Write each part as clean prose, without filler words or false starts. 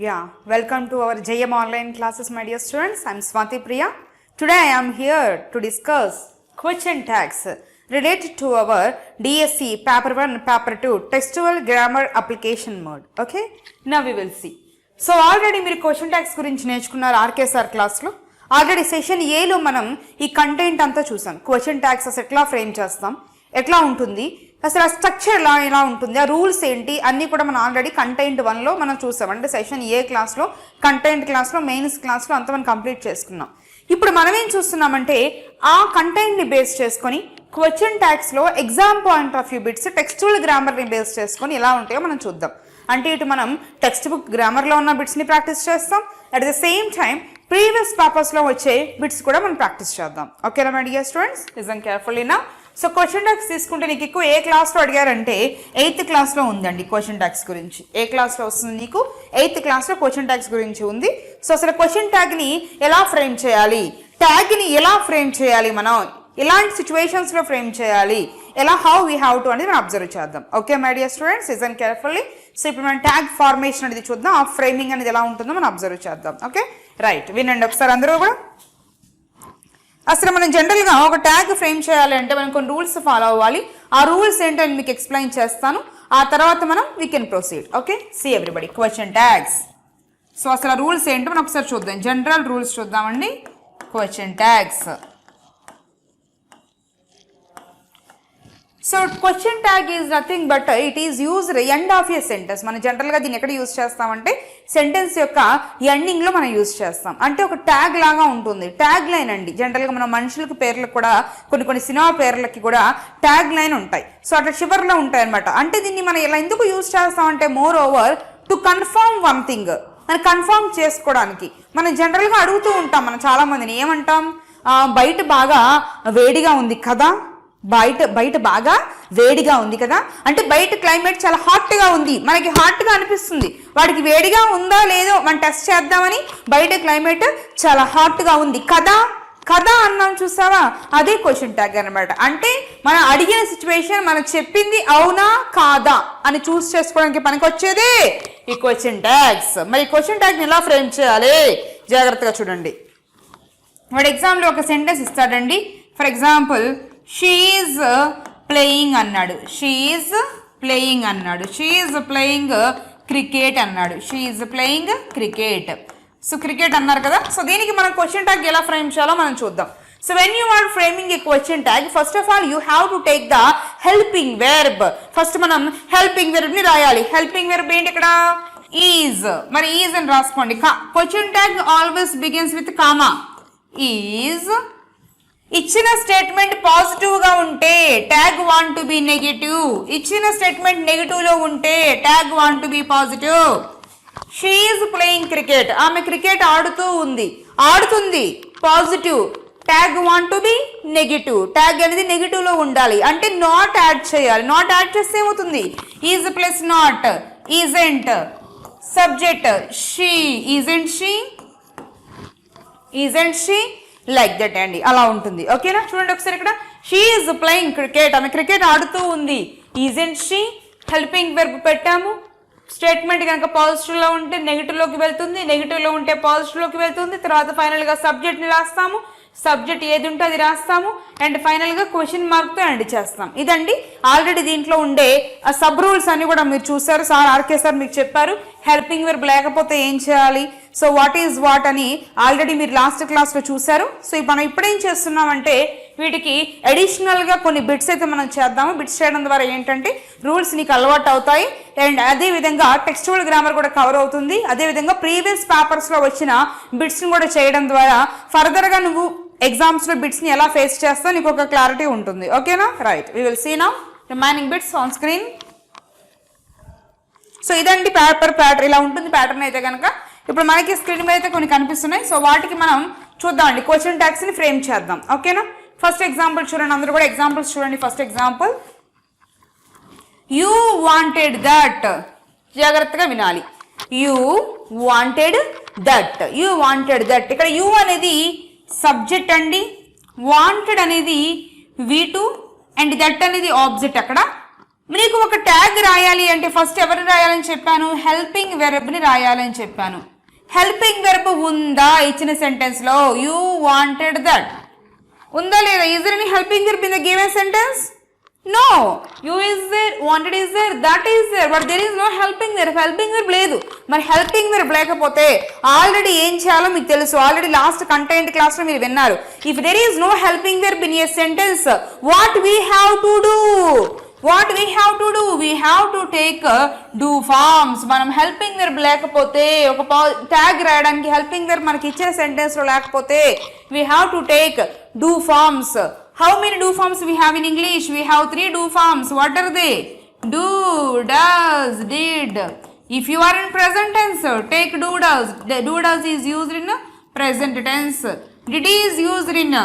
Yeah, welcome to our JM online classes, my dear students. I am Swati Priya. Today I am here to discuss question tags related to our DSC paper 1, paper 2 textual grammar application mode. Okay, now we will see. So already మీరు question tags గురించి నేర్చుకున్నారు RKSR క్లాస్లో. Already session ఏలో మనం ఈ content అంతా చూసాం. Question tags అసలు ఎట్లా ఫ్రేమ్ చేస్తాం, ఎట్లా ఉంటుంది, అసలు ఆ స్ట్రక్చర్ ఎలా ఉంటుంది, ఆ రూల్స్ ఏంటి అన్నీ కూడా మనం ఆల్రెడీ కంటెంట్ 1లో మనం చూసాం. అంటే సెషన్ ఏ క్లాస్లో, కంటెంట్ క్లాస్లో, మెయిన్స్ క్లాస్లో అంతా మనం కంప్లీట్ చేసుకున్నాం. ఇప్పుడు మనం ఏం చూస్తున్నామంటే ఆ కంటెంట్ని బేస్ చేసుకొని క్వశ్చన్ ట్యాగ్స్లో exam point of view bits textual గ్రామర్ని బేస్ చేసుకొని ఎలా ఉంటాయో మనం చూద్దాం. అంటే ఇటు మనం టెక్స్ట్ బుక్ గ్రామర్లో ఉన్న బిట్స్ని ప్రాక్టీస్ చేస్తాం, at the same time previous పేపర్స్లో వచ్చే బిట్స్ కూడా మనం ప్రాక్టీస్ చేద్దాం. ఓకేనా my dear students, listen carefully now. So question tags తీసుకుంటే నీకు ఎక్కువ ఏ క్లాస్లో అడిగారంటే 8th క్లాస్లో ఉందండి క్వశ్చన్ ట్యాగ్స్ గురించి. ఏ క్లాస్లో వస్తుంది నీకు? 8th క్లాస్లో క్వశ్చన్ ట్యాగ్స్ గురించి ఉంది. సో అసలు క్వశ్చన్ ట్యాగ్ని ఎలా ఫ్రేమ్ చేయాలి, ట్యాగ్ని ఎలా ఫ్రేమ్ చేయాలి, మనం ఎలాంటి సిచ్యువేషన్స్లో ఫ్రేమ్ చేయాలి, ఎలా హౌ వీ హ్యావ్ టు అనేది మనం అబ్జర్వ్ చేద్దాం. Okay my dear students, listen carefully. So ఇప్పుడు మనం ట్యాగ్ ఫార్మేషన్ అనేది చూద్దాం, ఆ ఫ్రేమింగ్ అనేది ఎలా ఉంటుందో మనం అబ్జర్వ్ చేద్దాం. ఓకే రైట్, వినండి ఒకసారి అందరూ కూడా. అసలు మనం జనరల్గా ఒక ట్యాగ్ ఫ్రేమ్ చేయాలి అంటే మనం కొన్ని రూల్స్ ఫాలో అవ్వాలి. ఆ రూల్స్ ఏంటో నేను మీకు ఎక్స్ప్లెయిన్ చేస్తాను, ఆ తర్వాత మనం we can proceed. Okay, see everybody question tags. So అసలు రూల్స్ ఏంటో మనం ఒకసారి చూద్దాం. జనరల్ రూల్స్ చూద్దామండి. Question tags. So question tag is nothing but it is used end of a sentence. మనం జనరల్గా దీన్ని ఎక్కడ యూజ్ చేస్తామంటే సెంటెన్స్ యొక్క ఎండింగ్లో మనం యూజ్ చేస్తాం. అంటే ఒక ట్యాగ్ లాగా ఉంటుంది. ట్యాగ్ లైన్ అండి. జనరల్గా మన మనుషులకి పేర్లకు కూడా కొన్ని సినిమా పేర్లకి కూడా ట్యాగ్ లైన్ ఉంటాయి. సో అట్లా చివర్లో ఉంటాయి అనమాట. అంటే దీన్ని మనం ఇలా ఎందుకు యూజ్ చేస్తామంటే more over to confirm one thing, మనం కన్ఫర్మ్ చేసుకోవడానికి. మనం జనరల్గా అడుగుతూ ఉంటాం మనం చాలామందిని, ఏమంటాం, బయట బాగా వేడిగా ఉంది కదా, బయట బాగా వేడిగా ఉంది కదా, అంటే బయట క్లైమేట్ చాలా హాట్గా ఉంది, మనకి హాట్గా అనిపిస్తుంది, వాడికి వేడిగా ఉందా లేదో మనం టెస్ట్ చేద్దామని బయట క్లైమేట్ చాలా హాట్గా ఉంది కదా కదా అన్నాం, చూసావా, అదే క్వశ్చన్ ట్యాగ్ అనమాట. అంటే మనం అడిగిన సిచ్యువేషన్ మనం చెప్పింది అవునా కాదా అని చూస్ చేసుకోవడానికి పనికి వచ్చేదే ఈ క్వశ్చన్ ట్యాగ్స్. మరి క్వశ్చన్ ట్యాగ్ని ఎలా ఫ్రేమ్ చేయాలి జాగ్రత్తగా చూడండి. వాడు ఎగ్జామ్లో ఒక సెంటెన్స్ ఇస్తాడండి. For example, she is playing అన్నాడు, షీ ఈజ్ ప్లేయింగ్ అన్నాడు, షీ ఈజ్ ప్లేయింగ్ క్రికెట్ అన్నాడు, she is playing cricket. So cricket అన్నారు కదా. సో దీనికి మనం క్వశ్చన్ ట్యాగ్ ఎలా ఫ్రేమ్ చేయాలో మనం చూద్దాం. So when you are framing a question tag, first of all you have to take the helping verb. First మనం హెల్పింగ్ వెర్బ్ని రాయాలి. హెల్పింగ్ వెర్బ్ ఏంటి ఇక్కడ? ఈజ్. మరి ఈజ్ అని రాసుకోండి. Question tag always begins with comma. Is. ఇచ్చిన statement positive గా ఉంటే tag want to B negative. ఇచ్చిన స్టేట్మెంట్ నెగటివ్ లో ఉంటే tag want to B positive. She is playing cricket, ఆమె క్రికెట్ ఆడుతుంది, positive. Tag want to B negative, tag అనేది negative లో ఉండాలి. అంటే నాట్ యాడ్ చేయాలి. నాట్ యాడ్ చేస్తే ఏమవుతుంది? Is plus not, isn't, subject she, isn't she, like that అండి, అలా ఉంటుంది. ఓకేనా, చూడండి ఒకసారి ఇక్కడ. షీ ఈజ్ ప్లేయింగ్ క్రికెట్, ఆమె క్రికెట్ ఆడుతూ ఉంది. ఈజెంట్ షీ, హెల్పింగ్ వెర్బ్ పెట్టాము. స్టేట్మెంట్ కనుక పాజిటివ్లో ఉంటే నెగిటివ్లోకి వెళ్తుంది, నెగిటివ్లో ఉంటే పాజిటివ్లోకి వెళ్తుంది. తర్వాత ఫైనల్గా సబ్జెక్ట్ని రాస్తాము. సబ్జెక్ట్ ఏది ఉంటే అది రాస్తాము. అండ్ ఫైనల్గా క్వశ్చన్ మార్క్తో ఎండ్ చేస్తాం. ఇదండి ఆల్రెడీ దీంట్లో ఉండే ఆ సబ్ రూల్స్ అన్ని కూడా మీరు చూసారు. సార్ ఆర్కే సార్ మీకు చెప్పారు హెల్పింగ్ వెర్బ్ లేకపోతే ఏం చేయాలి, సో వాట్ ఈజ్ వాట్ అని ఆల్రెడీ మీరు లాస్ట్ క్లాస్లో చూసారు. సో మనం ఇప్పుడేం చేస్తున్నామంటే వీటికి అడిషనల్గా కొన్ని బిట్స్ అయితే మనం చేద్దాము. బిట్స్ చేయడం ద్వారా ఏంటంటే రూల్స్ నీకు అలవాటు అవుతాయి. అండ్ అదేవిధంగా టెక్స్చువల్ గ్రామర్ కూడా కవర్ అవుతుంది. అదేవిధంగా ప్రీవియస్ పేపర్స్లో వచ్చిన బిట్స్ని కూడా చేయడం ద్వారా ఫర్దర్గా నువ్వు ఎగ్జామ్స్లో బిట్స్ని ఎలా ఫేస్ చేస్తావు నీకు ఒక క్లారిటీ ఉంటుంది. ఓకేనా right, we will see now remaining bits on screen. So ఇదండి ప్యాటర్న్, ఇలా ఉంటుంది ప్యాటర్న్ అయితే కనుక. ఇప్పుడు మనకి స్క్రీన్ మీద అయితే కొన్ని కనిపిస్తున్నాయి. సో వాటికి మనం చూద్దామండి, క్వశ్చన్ ట్యాగ్స్ని ఫ్రేమ్ చేద్దాం. ఓకేనా, ఫస్ట్ ఎగ్జాంపుల్ చూడండి, అందరూ కూడా ఎగ్జాంపుల్స్ చూడండి. First example, you wanted that. జాగ్రత్తగా వినాలి. You wanted that, you wanted that. ఇక్కడ యూ అనేది సబ్జెక్ట్ అండి, వాంటెడ్ అనేది V2 అండ్ దట్ అనేది ఆబ్జెక్ట్. అక్కడ మీకు ఒక ట్యాగ్ రాయాలి అంటే ఫస్ట్ ఎవరిని రాయాలని చెప్పాను, హెల్పింగ్ వెర్బ్ని రాయాలని చెప్పాను. హెల్పింగ్ వెర్బ్ ఉందా ఇచ్చిన సెంటెన్స్లో? యూ వాంటెడ్ దట్ ఉందా లేదా? Is there any helping verb in the given sentence? No. You is there, wanted is there, that is there, but there is no helping verb. Helping verb లేదు. మరి helping verb లేకపోతే already ఏం చేయాలో మీకు తెలుసు. Already last content క్లాస్లో మీరు విన్నారు. If there is no helping verb in a sentence, what we have to do? What we have to do? We have to take do forms. మనం helping verb లేకపోతే, ఒక ట్యాగ్ రాయడానికి helping verb మనకి ఇచ్చే సెంటెన్స్లో లేకపోతే, we have to take do forms. How many do forms we have in English? We have 3 do forms. What are they? Do, does, did. If you are in present tense, take do, does. The do, does is used in present tense. Did is used in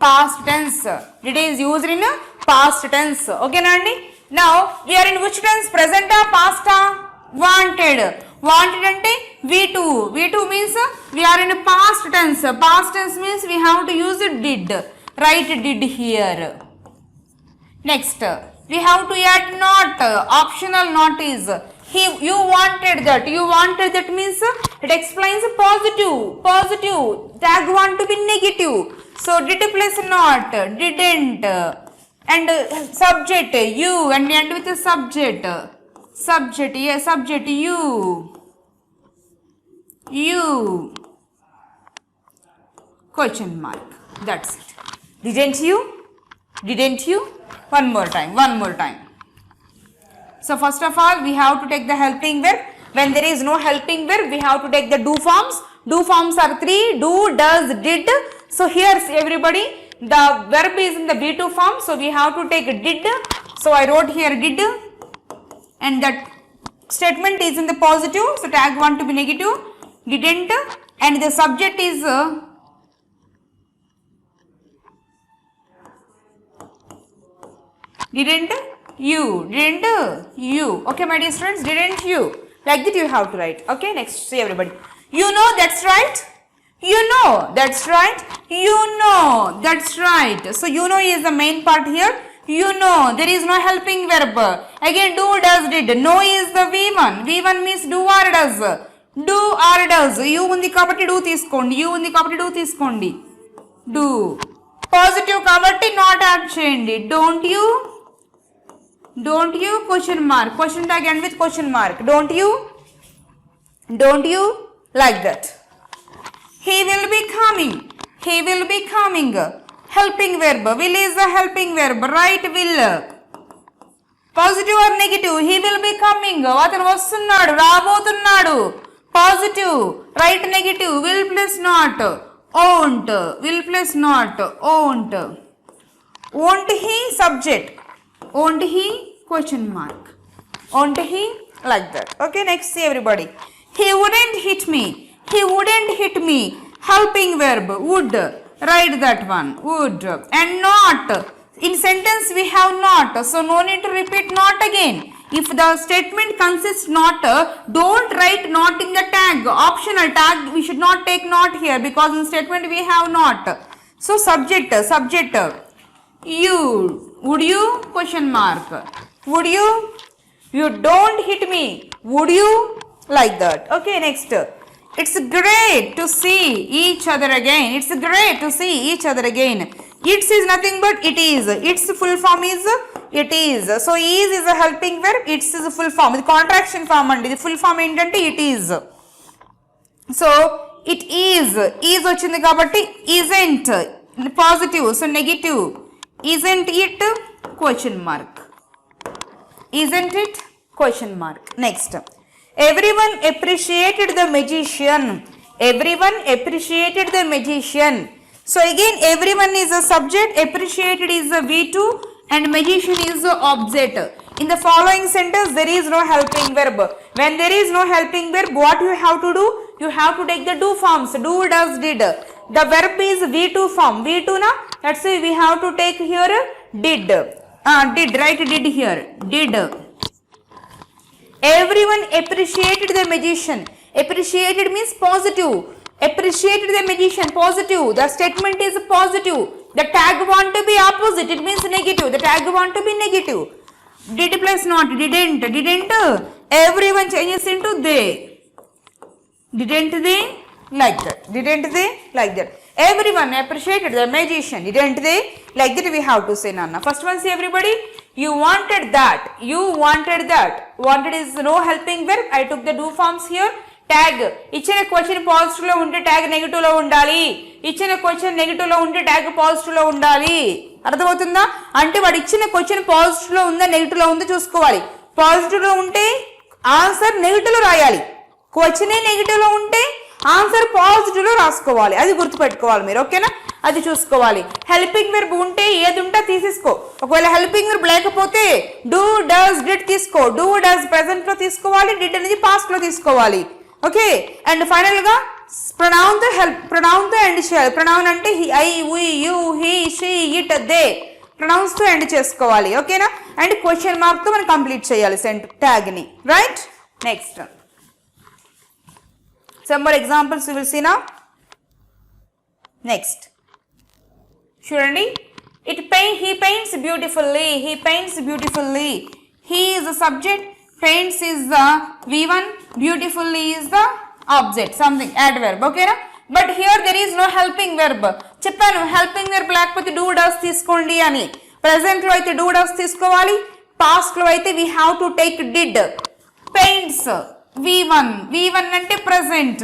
past tense. Did is used in past tense. Okay nandi? Now we are in which tense? Present or past? Wanted. Wanted ante V2. V2 means we are in past tense. Past tense means we have to use did. Write did here. Next we have to add not. Optional not is you wanted that. You wanted that means it explains positive. Positive. Tag want to be negative. So did plus not, didn't, and subject you, and end with the subject. Subject, yes, subject you. You. Question mark. That's it. Didn't you? Didn't you? One more time. One more time. So first of all, we have to take the helping verb. When there is no helping verb, we have to take the do forms. Do forms are 3: do, does, did. So here everybody, the verb is in the V2 form, so we have to take did. So I wrote here did, and that statement is in the positive, so tag want to be negative. Didn't, and the subject is didn't you. Didn't you. Okay my dear students, didn't you. Like that you have to write. Okay, next see everybody. You know that's right. You know that's right. You know that's right. So you know is the main part here. You know there is no helping verb. Again do, does, did. Know is the V1. V1 means do or does. Do or does. You undi kabatti do తీసుకోండి. You undi kabatti do తీసుకోండి. Do. Positive kabatti not add చేయండి. Don't you? Don't you? Question mark. Question tag end with question mark. Don't you? Don't you? Like that. He will be coming. He will be coming. Helping verb. Will is the helping verb. Right will. Positive or negative? He will be coming. అతను వస్తున్నాడు, రాబోతున్నాడు. Positive. Right negative. Will plus not. Won't. Will plus not. Won't. Won't he? Subject. Won't he? Question mark. Won't he? Like that. Okay, next see everybody. He wouldn't hit me. He wouldn't hit me. Helping verb. Would. Write that one. Would. And not. In sentence we have not. So no need to repeat not again. If the statement consists not, don't write not in the tag. Optional tag. We should not take not here because in statement we have not. So subject. Subject. You. Would you? Question mark. Would you? You don't hit me. Would you? Like that. Okay, next. It's great to see each other again. It's great to see each other again. It's is nothing but it is. Its full form is it is. So is a helping verb. It's is a full form. The contraction form and the full form ఏంటంటే it is. So it is. Is వచ్చింది కాబట్టి isn't. Positive. So negative. Isn't it? Question mark. Isn't it? Question mark. Next. Everyone appreciated the magician. Everyone appreciated the magician. So again everyone is a subject, appreciated is a V2 and magician is the object. In the following sentence there is no helping verb. When there is no helping verb, what you have to do? You have to take the do forms. Do, does, did. The verb is V2 form. V2 na? That's why we have to take here did. Did, write did here. Did. Everyone appreciated the magician. Appreciated means positive. Appreciated the magician, positive. The statement is positive. The tag want to be opposite, it means negative. The tag want to be negative. Did plus not, didn't. Everyone changes into they. Didn't they? Like that. Didn't they? Like that. Everyone appreciated the magician. Didn't they? Like that we have to say, Nana. First one, see everybody. You wanted that. You wanted that. Wanted is no helping verb. I took the do forms here. Tag. ఇచ్చిన question positive లో ఉంటే tag negative లో ఉండాలి. ఇచ్చిన question negative లో ఉంటే tag positive లో ఉండాలి. అర్థమవుతుందా? అంటే వాడు ఇచ్చిన క్వశ్చన్ పాజిటివ్ లో ఉందా నెగటివ్ లో ఉందో చూసుకోవాలి. పాజిటివ్ లో ఉంటే ఆన్సర్ నెగటివ్ లో రాయాలి. క్వశ్చన్ నెగటివ్ లో ఉంటే ఆన్సర్ పాజిటివ్ లో రాసుకోవాలి. అది గుర్తుపెట్టుకోవాలి మీరు, ఓకేనా? అది చూసుకోవాలి. హెల్పింగ్ వెర్బ్ ఉంటే ఏది ఉంటే తీసేసుకో. ఒకవేళ హెల్పింగ్ వెర్బ్ లేకపోతే డూ డస్ డిడ్ తీసుకో. డూ డస్ ప్రెసెంట్ లో తీసుకోవాలి, డిడ్ అనేది పాస్ట్ లో తీసుకోవాలి. ఓకే, అండ్ ఫైనల్ గా ప్రొనౌన్ తో ఎండ్ చేయాలి. ప్రొనౌన్ అంటే I, we, you, he, she, it, they pronouns తో ఎండ్ చేసుకోవాలి. ఓకేనా? అండ్ క్వశ్చన్ మార్క్ తో మనం కంప్లీట్ చేయాలి ట్యాగ్ ని. Right, next some more examples we will see now. Next, చూడండి. He paints beautifully. He paints beautifully. He is the subject, paints is the V1, beautifully is the object, something adverb. Okay na? But here there is no helping verb. చెప్పాను helping verb లేకపోతే do does తీసుకోండి అని. Present లో అయితే do does తీసుకోవాలి. Past లో అయితే we have to take did. Paints V1 అంటే present.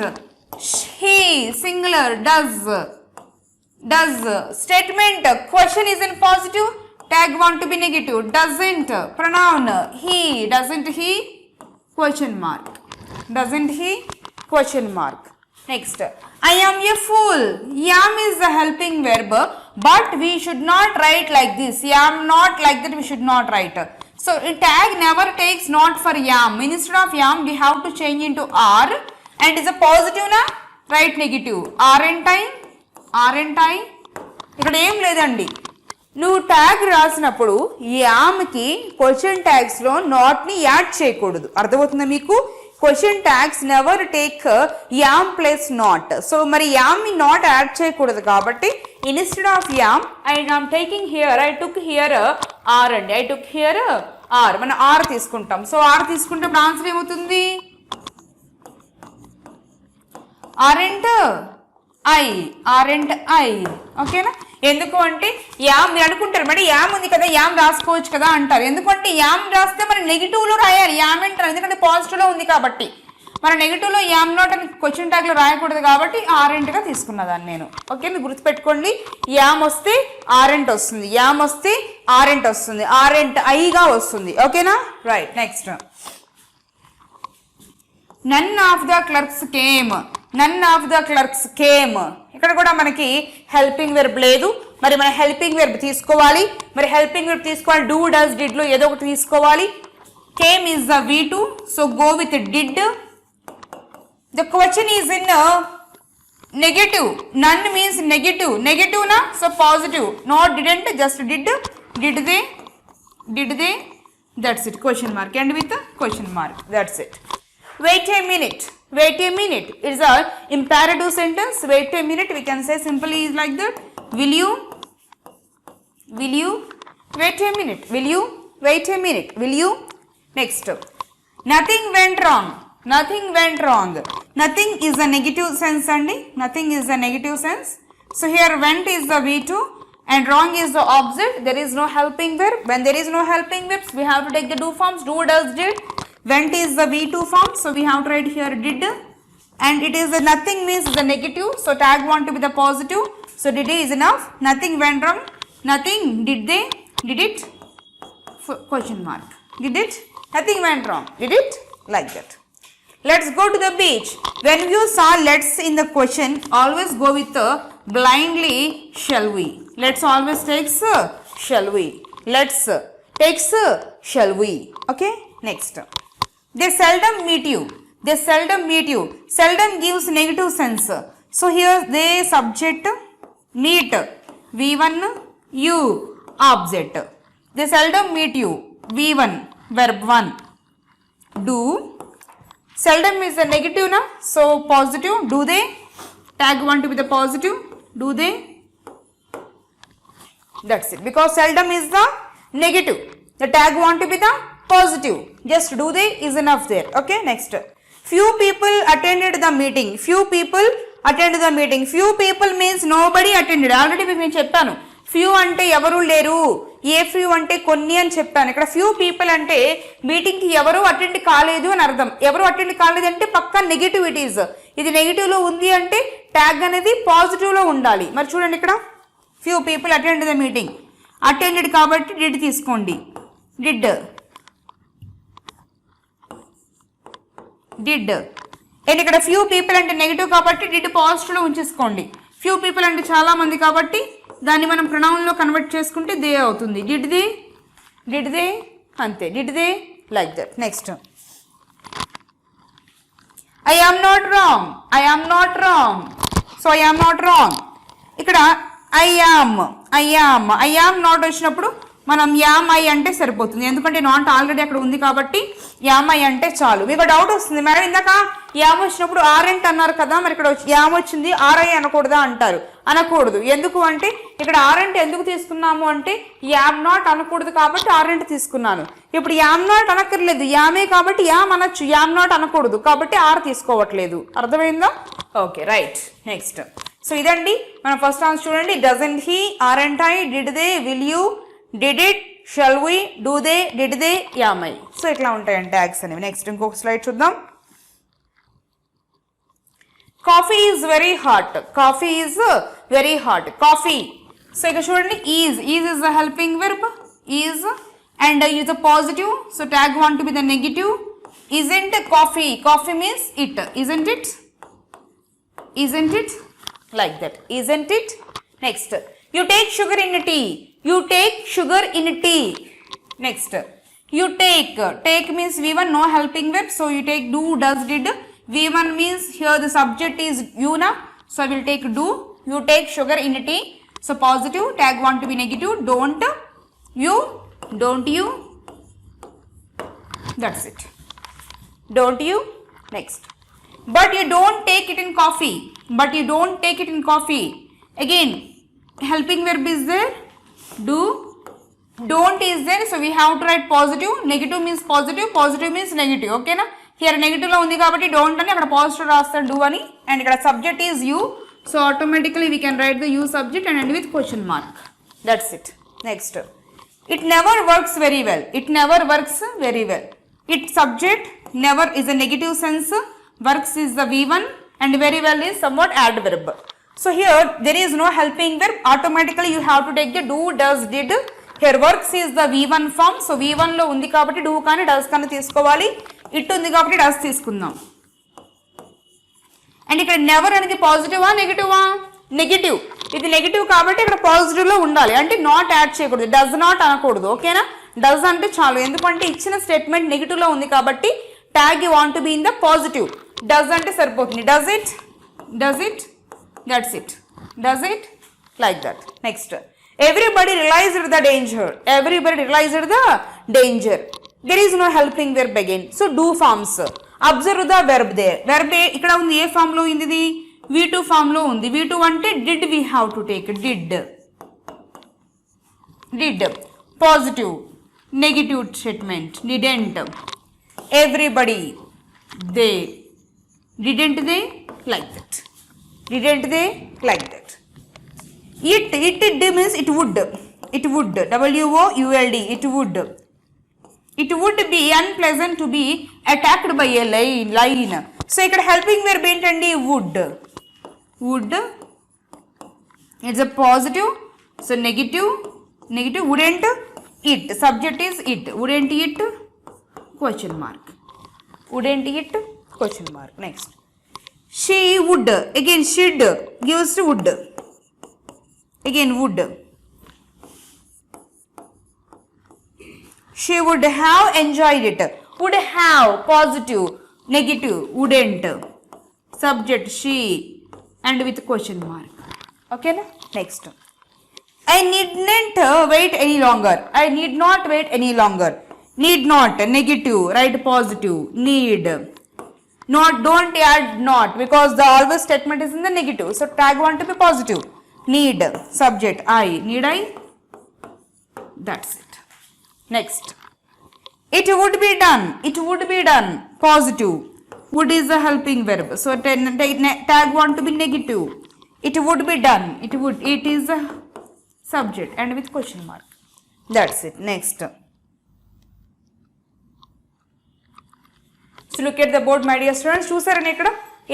He singular, does statement, question is in positive, tag want to be negative. Doesn't, pronoun he, doesn't he, question mark. Doesn't he, question mark. Next, I am a fool. Am is the helping verb, but we should not write like this. Am not like that, we should not write. So tag never takes not for am. Instead of am we have to change into are, and is a positive na, write negative. Aren't I? ఇక్కడ ఏం లేదండి. నువ్వు tag రాసినప్పుడు యామ్కి question ట్యాగ్స్లో నాట్ని add చేయకూడదు. అర్థమవుతుందా మీకు? Question tags never take am plus not. So మరి యామ్ని నాట్ యాడ్ చేయకూడదు కాబట్టి instead of am I am taking here, I took here are అండి. ఐ టుక్ హియర్ ఆర్, మనం ఆర్ తీసుకుంటాం. సో ఆర్ తీసుకుంటే ఆన్సర్ ఏమవుతుంది? Aren't I. ఓకేనా? ఎందుకు అంటే యామ్ మీరు అనుకుంటారు మేడం యామ్ ఉంది కదా యామ్ రాసుకోవచ్చు కదా అంటారు. ఎందుకంటే యామ్ రాస్తే మనం నెగిటివ్లో రాయాలి యామ్ అంటారు, ఎందుకంటే పాజిటివ్లో ఉంది కాబట్టి. మన నెగిటివ్లో యామ్ నాట్ అని క్వశ్చన్ ట్యాగ్లో రాయకూడదు కాబట్టి ఆరెంట్గా తీసుకున్నదాన్ని నేను. ఓకే, మీరు గుర్తుపెట్టుకోండి. యామ్ వస్తే ఆరెంట్ వస్తుంది, యామ్ వస్తే ఆరెంట్ వస్తుంది, ఆరెంట్ ఐగా వస్తుంది. ఓకేనా? Right, next. None of the clerks came. None of the clerks came. ఇక్కడ కూడా మనకి హెల్పింగ్ వెర్బ్ లేదు. మరి మన హెల్పింగ్ వెర్బ్ తీసుకోవాలి. మరి హెల్పింగ్ వెర్బ్ తీసుకోవాలి, డూ డస్ డిడ్ లో ఏదో ఒకటి తీసుకోవాలి. Came is the V2, so go with did. The question is in negative. None means negative నా, so positive. Not didn't, just did they, that's it. Question mark, end with question mark, that's it. Wait a minute. It's a imperative sentence. Wait a minute, we can say simply is like that. Will you wait a minute? Will you wait a minute? Will you? Next, nothing went wrong. Nothing is a negative sense andi. Nothing is a negative sense. So here went is the V2 and wrong is the object. There is no helping verb. When there is no helping verbs, we have to take the do forms. Do, does, did. Went is the V2 form, so we have to write here did, and it is the nothing means the negative, so tag want to be the positive, so did is enough. Nothing went wrong. Nothing, did they, did it, question mark, did it, nothing went wrong, did it, like that. Let's go to the beach. When you saw let's in the question, always go with blindly shall we. Let's always takes shall we. Let's takes shall we. Okay, next. They seldom meet you. Seldom gives negative sense. So here they subject, meet, V1, you, object. They seldom meet you. V1, verb 1. Do. Seldom is a negative na, so positive. Do they? Tag want to be the positive. Do they? That's it. Because seldom is the negative. The tag want to be the positive. Just do they is enough there. Okay, next. Few people attended the meeting. Few people attended the meeting. Few people means nobody attended. Already నేను చెప్పాను. Few అంటే ఎవరు లేరు. ఏ few అంటే కొన్ని అని చెప్పాను. ఇక్కడ few people అంటే మీటింగ్ కి ఎవరు అటెండ్ కాలేదు అని అర్థం. ఎవరు అటెండ్ కాలేదు అంటే పక్కా నెగటివ్ ఇట్ ఈస్. ఇది నెగటివ్ లో ఉంది అంటే ట్యాగ్ అనేది పాజిటివ్ లో ఉండాలి. మరి చూడండి ఇక్కడ few people attended the meeting. Attended కాబట్టి did తీసుకోండి. did అండ్ ఇక్కడ ఫ్యూ పీపుల్ అంటే నెగిటివ్ కాబట్టి డిడ్ పాజిటివ్లో ఉంచేసుకోండి. ఫ్యూ పీపుల్ అంటే చాలా మంది కాబట్టి దాన్ని మనం ప్రొనౌన్లో కన్వర్ట్ చేసుకుంటే దే అవుతుంది. డిడ్ దే అంతే. Did they like that. Next I am not wrong. So I am not wrong. ఇక్కడ ఐ యామ్ నాట్ వచ్చినప్పుడు మనం యామ్ ఐ అంటే సరిపోతుంది. ఎందుకంటే నాట్ ఆల్రెడీ అక్కడ ఉంది కాబట్టి యామ్ ఐ అంటే చాలు. మీకు డౌట్ వస్తుంది, మేడం ఇందాక యామ్ వచ్చినప్పుడు ఆరెంట్ అన్నారు కదా, మరి ఇక్కడ యామ్ వచ్చింది ఆర్ఐ అనకూడదా అంటారు. అనకూడదు. ఎందుకు అంటే ఇక్కడ ఆరెంట్ ఎందుకు తీసుకున్నాము అంటే యామ్ నాట్ అనకూడదు కాబట్టి ఆరెంట్ తీసుకున్నాను. ఇప్పుడు యామ్ నాట్ అనక్కర్లేదు, యామే కాబట్టి యామ్ అనొచ్చు. యామ్ నాట్ అనకూడదు కాబట్టి ఆర్ తీసుకోవట్లేదు. అర్థమైందా? Okay, right. నెక్స్ట్. సో ఇదండి మనం ఫస్ట్ ఆన్సర్ చూడండి. Doesn't he, aren't I, did they, will you, did it, shall we, do they, did they, am I. So ఇట్లా ఉంటాయండి ట్యాగ్స్ అనేవి. నెక్స్ట్ ఇంకొక స్లైడ్ చూద్దాం. Coffee is very hot. Coffee. So ఇక్కడ చూడండి is is the helping verb is and is the positive. So tag want to be the negative. isn't coffee means it. isn't it like that. isn't it. Next, you take sugar in tea. Next, you take means V1, no helping verb, so you take do, does, did. V1 means here the subject is you na, so I will take do. You take sugar in tea, so positive. Tag want to be negative. Don't you, that's it. Don't you. Next, but you don't take it in coffee. Again helping verb is there, do. Don't is there, so we have to write positive. Negative means positive means negative. Okay na. Here negative lo undi kabatti don't ani akkada positive rastadu do ani, and ikkada subject is you, so automatically we can write the you subject and end with question mark. That's it. Next, it never works very well. It subject, never is a negative sense, works is the V1 and very well is somewhat adverb. So here there is no helping verb, automatically you have to take the do, does, did. Here works is the V1 form, so V1 లో ఉంది కాబట్టి do కానీ does కానీ తీసుకోవాలి. It ఉంది కాబట్టి does తీసుకుందాం. And ఇక్కడ నెవర్ అనేది పాజిటివా నెగిటివా? నెగిటివ్. ఇది నెగిటివ్ కాబట్టి ఇక్కడ పాజిటివ్ లో ఉండాలి, అంటే నాట్ యాడ్ చేయకూడదు, డస్ నాట్ అనకూడదు. ఓకేనా? డస్ అంటే చాలు, ఎందుకంటే ఇచ్చిన స్టేట్మెంట్ నెగిటివ్ లో ఉంది కాబట్టి tag you want to be in the positive. Does అంటే సరిపోతుంది. Does it, that's it. Does it like that. Next, everybody realized the danger. There is no helping verb again, so do forms. Observe the verb there. Verb ఇక్కడ ఉంది, ఏ form లో ఉంది? ఇది V2 form లో ఉంది. V2 అంటే did we have to take. did positive, negative statement. didn't, everybody, they, didn't they like that. It means it would, WOULD, it would be unpleasant to be attacked by a lion. So ఇక్కడ helping verb ఏంటండి? would, it's a positive, so negative, wouldn't it, subject is it, wouldn't it, question mark. Next, she would, again should gives to would, again would. She would have enjoyed it. Would have, positive, negative, wouldn't, subject she and with question mark. Okay na? Next, I need not wait any longer. Need not, negative, write positive. Need, don't add not because the always statement is in the negative. So tag want to be positive. Need, subject I. Need I? That's it. Next. It would be done. It would be done. Positive. Would is a helping verb. So tag want to be negative. It would be done. It would. It is a subject and with question mark. That's it. Next. So look at the board, my dear students. చూసారని ఇక్కడ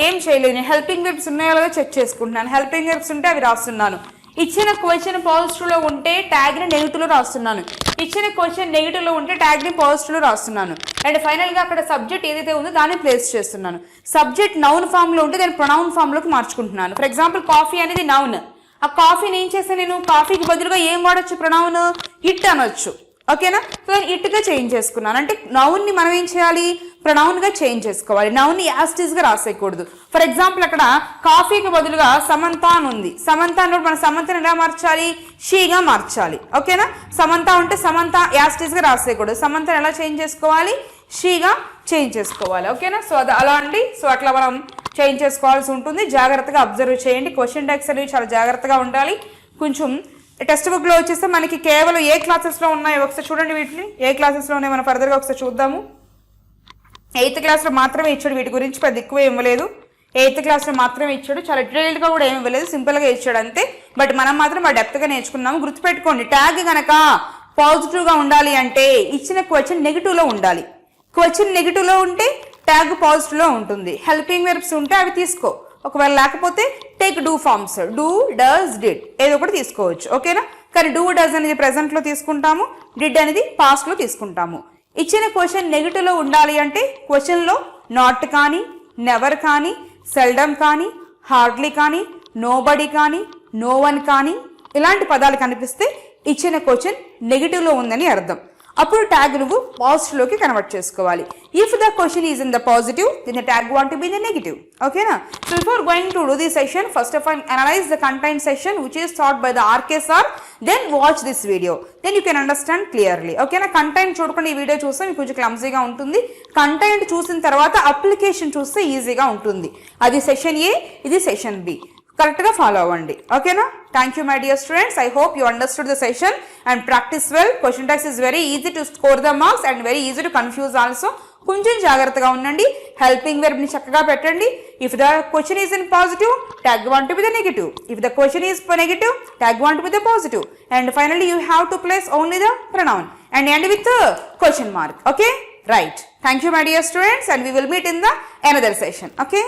ఏం చేయలేదు, helping verbs ఉన్నాయో లేదో check చేసుకుంటున్నాను. Helping verbs ఉంటే అవి రాస్తున్నాను. ఇచ్చిన క్వశ్చన్ పాజిటివ్లో ఉంటే ట్యాగ్ని నెగిటివ్లో రాస్తున్నాను. ఇచ్చిన క్వశ్చన్ నెగిటివ్లో ఉంటే ట్యాగ్ని పాజిటివ్లో రాస్తున్నాను. అండ్ ఫైనల్గా అక్కడ సబ్జెక్ట్ ఏదైతే ఉందో దాన్ని ప్లేస్ చేస్తున్నాను. సబ్జెక్ట్ నౌన్ ఫామ్లో ఉంటే దాన్ని ప్రొనౌన్ ఫామ్లోకి మార్చుకుంటున్నాను. ఫర్ ఎగ్జాంపుల్ కాఫీ అనేది నౌన్. ఆ కాఫీని ఏం చేస్తాను నేను, కాఫీకి బదులుగా ఏం వాడచ్చు, ప్రొనౌన్ ఇట్ అనొచ్చు. ఓకేనా? సో ఇట్గా చేంజ్ చేసుకున్నాను. అంటే నౌన్ని మనం ఏం చేయాలి, ప్రొనౌన్గా చేంజ్ చేసుకోవాలి. నౌన్ని యాస్టీస్గా రాసేయకూడదు. ఫర్ ఎగ్జాంపుల్ అక్కడ కాఫీకి బదులుగా సమంత అని ఉంది. సమంత అన్నప్పుడు మనం సమంతని ఎలా మార్చాలి, షీగా మార్చాలి. ఓకేనా? సమంత ఉంటే సమంత యాస్టీస్గా రాసేయకూడదు. సమంతని ఎలా చేంజ్ చేసుకోవాలి, షీగా చేంజ్ చేసుకోవాలి. ఓకేనా? సో అది అలా అండి. సో అట్లా మనం చేంజ్ చేసుకోవాల్సి ఉంటుంది. జాగ్రత్తగా అబ్జర్వ్ చేయండి. క్వశ్చన్ ట్యాగ్స్ అనేవి చాలా జాగ్రత్తగా ఉండాలి. కొంచెం టెక్స్ట్ బుక్లో వచ్చేస్తే మనకి కేవలం ఏ క్లాసెస్లో ఉన్నాయో ఒకసారి చూడండి. వీటిని ఏ క్లాసెస్లో ఉన్నాయో మనం ఫర్దర్గా ఒకసారి చూద్దాము. 8th క్లాస్లో మాత్రమే ఇచ్చాడు. వీటి గురించి పెద్ద ఎక్కువ ఇవ్వలేదు. 8th క్లాస్లో మాత్రమే ఇచ్చాడు. చాలా డీటెయిల్డ్గా కూడా ఏమి ఇవ్వలేదు, సింపుల్గా ఇచ్చాడు అంతే. బట్ మనం మాత్రం ఆ డెప్త్గా నేర్చుకున్నాము. గుర్తుపెట్టుకోండి, ట్యాగ్ కనుక పాజిటివ్గా ఉండాలి అంటే ఇచ్చిన క్వశ్చన్ నెగిటివ్లో ఉండాలి. క్వశ్చన్ నెగిటివ్లో ఉంటే ట్యాగ్ పాజిటివ్లో ఉంటుంది. హెల్పింగ్ వెర్బ్స్ ఉంటే అవి తీసుకో. ఒకవేళ లేకపోతే take do forms, do, does, did ఏదో ఒకటి తీసుకోవచ్చు. ఓకేనా? కానీ డూ, డస్ అనేది ప్రెజెంట్లో తీసుకుంటాము, డిడ్ అనేది పాస్ట్లో తీసుకుంటాము. ఇచ్చిన క్వశ్చన్ నెగిటివ్లో ఉండాలి అంటే క్వశ్చన్లో నాట్ కానీ, నెవర్ కానీ, సెల్డమ్ కానీ, హార్డ్లీ కానీ, నోబడి కానీ, నో వన్ కానీ ఇలాంటి పదాలు కనిపిస్తే ఇచ్చిన క్వశ్చన్ నెగిటివ్లో ఉందని అర్థం. అప్పుడు ట్యాగ్ నువ్వు పాజిటివ్లోకి కన్వర్ట్ చేసుకోవాలి. If the question is in the positive then the tag want to be in the negative. ఓకేనా? So before going to do this session, first of all analyse the content session which is taught by the RK sir, then watch this video, then you can understand clearly. ఓకేనా? Content చూడకుండా ఈ video చూస్తే మీకు కొంచెం క్లమ్జీగా ఉంటుంది. Content చూసిన తర్వాత application చూస్తే ఈజీగా ఉంటుంది. అది సెషన్ ఏ, ఇది సెషన్ బి. కరెక్ట్గా ఫాలో అవ్వండి. ఓకేనా? Thank you my dear students. I hope you understood the session and practice well. Question tags is very easy to score the marks and very easy to confuse also. కొంచెం జాగ్రత్తగా ఉండండి. Helping వెర్బ్ని చక్కగా పెట్టండి. If the question is in positive tag want to be the negative. If the question is negative tag want to be the positive. And finally you have to place only the pronoun and end with the question mark. Okay? Right. Thank you my dear students and we will meet in the another session. Okay?